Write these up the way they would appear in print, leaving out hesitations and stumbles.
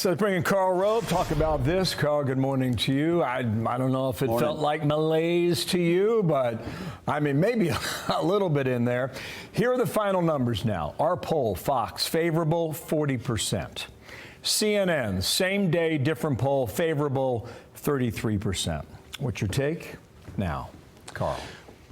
So let's bring in Karl Rove, talk about this. Karl, good morning to you. I don't know if it felt like malaise to you, but I mean, maybe a little bit in there. Here are the final numbers now. Our poll, Fox, favorable, 40%. CNN, same day, different poll, favorable, 33%. What's your take? Now, Karl.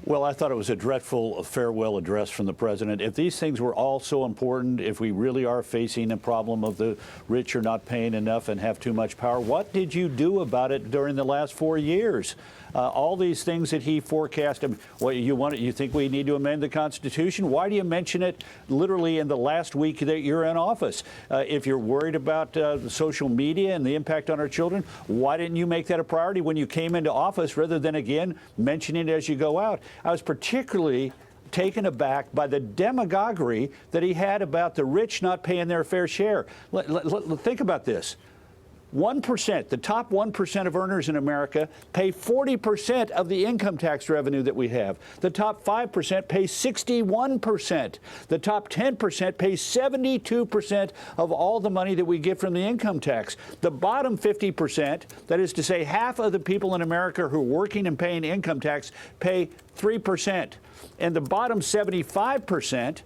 Well, I thought it was a dreadful farewell address from the president. If these things were all so important, if we really are facing a problem of the rich are not paying enough and have too much power, what did you do about it during the last 4 years? All these things that he forecast. What you think we need to amend the Constitution? Why do you mention it literally in the last week that you're in office? If you're worried about social media and the impact on our children, why didn't you make that a priority when you came into office rather than, again, mentioning it as you go out? I was particularly taken aback by the demagoguery that he had about the rich not paying their fair share. Think about this. 1%, the top 1% of earners in America pay 40% of the income tax revenue that we have. The top 5% pay 61%. The top 10% pay 72% of all the money that we get from the income tax. The bottom 50%, that is to say half of the people in America who are working and paying income tax, pay 3%. And the bottom 75%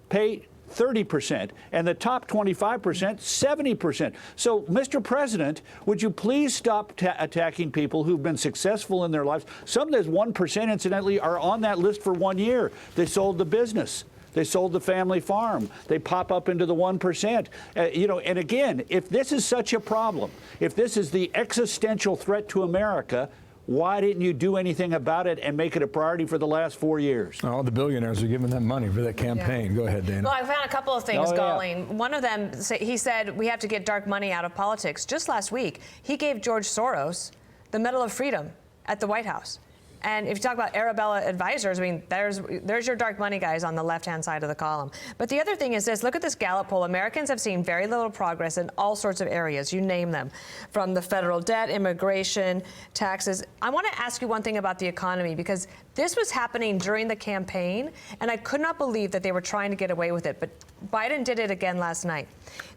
pay 30%, and the top 25%, 70%. So, Mr. President, would you please stop attacking people who've been successful in their lives? Some of those 1%, incidentally, are on that list for 1 year. They sold the business. They sold the family farm. They pop up into the 1%. And again, if this is such a problem, if this is the existential threat to America, why didn't you do anything about it and make it a priority for the last 4 years? All the billionaires are giving them money for that campaign. Yeah. Go ahead, Dana. Well, I found a couple of things, Galling. One of them, he said we have to get dark money out of politics. Just last week, he gave George Soros the Medal of Freedom at the White House. And if you talk about Arabella advisors, I mean, there's your dark money guys on the left-hand side of the column. But the other thing is this, look at this Gallup poll. Americans have seen very little progress in all sorts of areas, you name them, from the federal debt, immigration, taxes. I want to ask you one thing about the economy, because this was happening during the campaign, and I could not believe that they were trying to get away with it. But Biden did it again last night.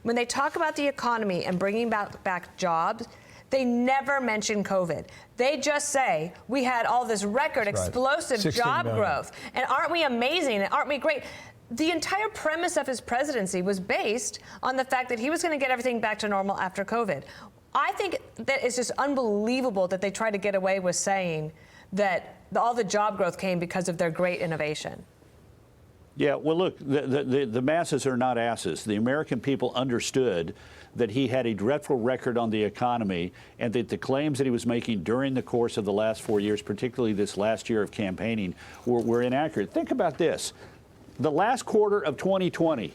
When they talk about the economy and bringing back jobs, they never mention COVID. They just say, we had all this record explosive job growth. And aren't we amazing? And aren't we great? The entire premise of his presidency was based on the fact that he was going to get everything back to normal after COVID. I think that it's just unbelievable that they try to get away with saying that all the job growth came because of their great innovation. Yeah, well, look, the masses are not asses. The American people understood that he had a dreadful record on the economy and that the claims that he was making during the course of the last 4 years, particularly this last year of campaigning, were inaccurate. Think about this. The last quarter of 2020,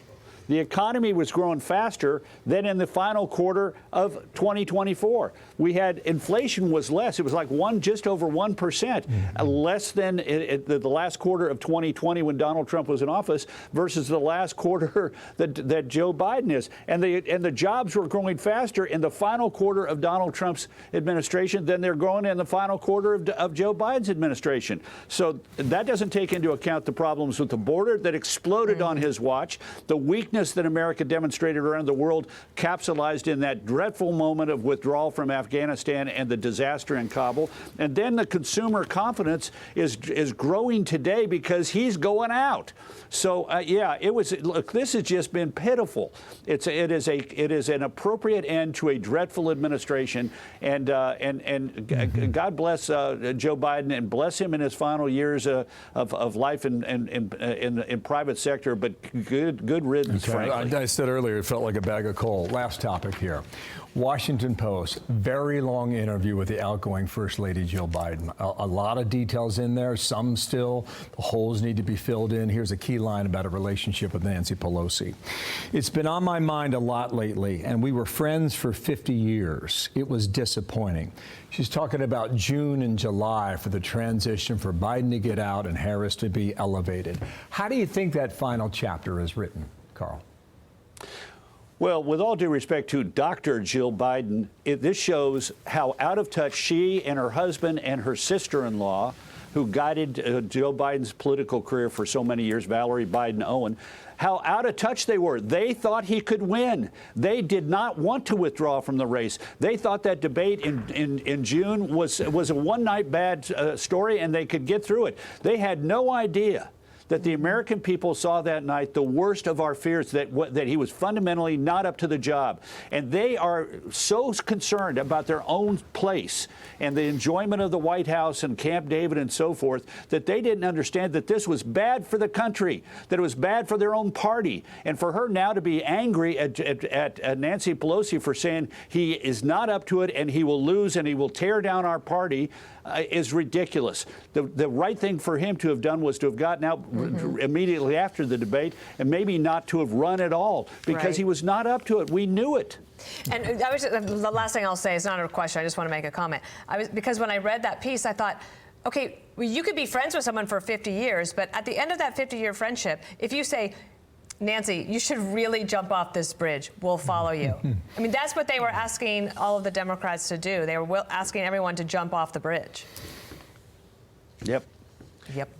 the economy was growing faster than in the final quarter of 2024. We had inflation was less. It was like just over 1%, less than the last quarter of 2020 when Donald Trump was in office versus the last quarter that Joe Biden is. And the jobs were growing faster in the final quarter of Donald Trump's administration than they're growing in the final quarter of Joe Biden's administration. So that doesn't take into account the problems with the border that exploded on his watch, the weakness that America demonstrated around the world, capsulized in that dreadful moment of withdrawal from Afghanistan and the disaster in Kabul. And then the consumer confidence is growing today because he's going out. So, yeah, look, this has just been pitiful. It is an appropriate end to a dreadful administration. And God bless Joe Biden and bless him in his final years of life in private sector. But good riddance. Okay. I said earlier it felt like a bag of coal. Last topic here. Washington Post, very long interview with the outgoing First Lady Jill Biden. A lot of details in there, some still, the holes need to be filled in. Here's a key line about a relationship with Nancy Pelosi. It's been on my mind a lot lately, and we were friends for 50 years. It was disappointing. She's talking about June and July for the transition for Biden to get out and Harris to be elevated. How do you think that final chapter is written, Karl? Well, with all due respect to Dr. Jill Biden, this shows how out of touch she and her husband and her sister-in-law who guided Joe Biden's political career for so many years, Valerie Biden Owen, how out of touch they were. They thought he could win. They did not want to withdraw from the race. They thought that debate in June was a one-night bad story, and they could get through it. They had no idea that the American people saw that night the worst of our fears, that he was fundamentally not up to the job. And they are so concerned about their own place and the enjoyment of the White House and Camp David and so forth, that they didn't understand that this was bad for the country, that it was bad for their own party. And for her now to be angry at Nancy Pelosi for saying he is not up to it and he will lose and he will tear down our party is ridiculous. The right thing for him to have done was to have gotten out immediately after the debate and maybe not to have run at all, because he was not up to it. We knew it. And the last thing I'll say is not a question. I just want to make a comment. Because when I read that piece, I thought, okay, well, you could be friends with someone for 50 years, but at the end of that 50-year friendship, if you say, Nancy, you should really jump off this bridge. We'll follow you. I mean, that's what they were asking all of the Democrats to do. They were asking everyone to jump off the bridge. Yep.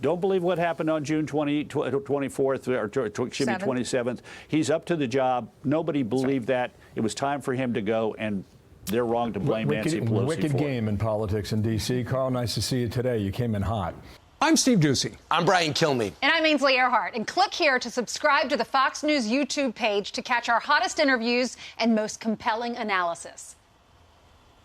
Don't believe what happened on June 24th, or excuse me, 27th. He's up to the job. Nobody believed that. It was time for him to go, and they're wrong to blame Nancy Pelosi wicked for game in politics in D.C. Carl, nice to see you today. You came in hot. I'm Steve Ducey. I'm Brian Kilmeade. And I'm Ainsley Earhart. And click here to subscribe to the Fox News YouTube page to catch our hottest interviews and most compelling analysis.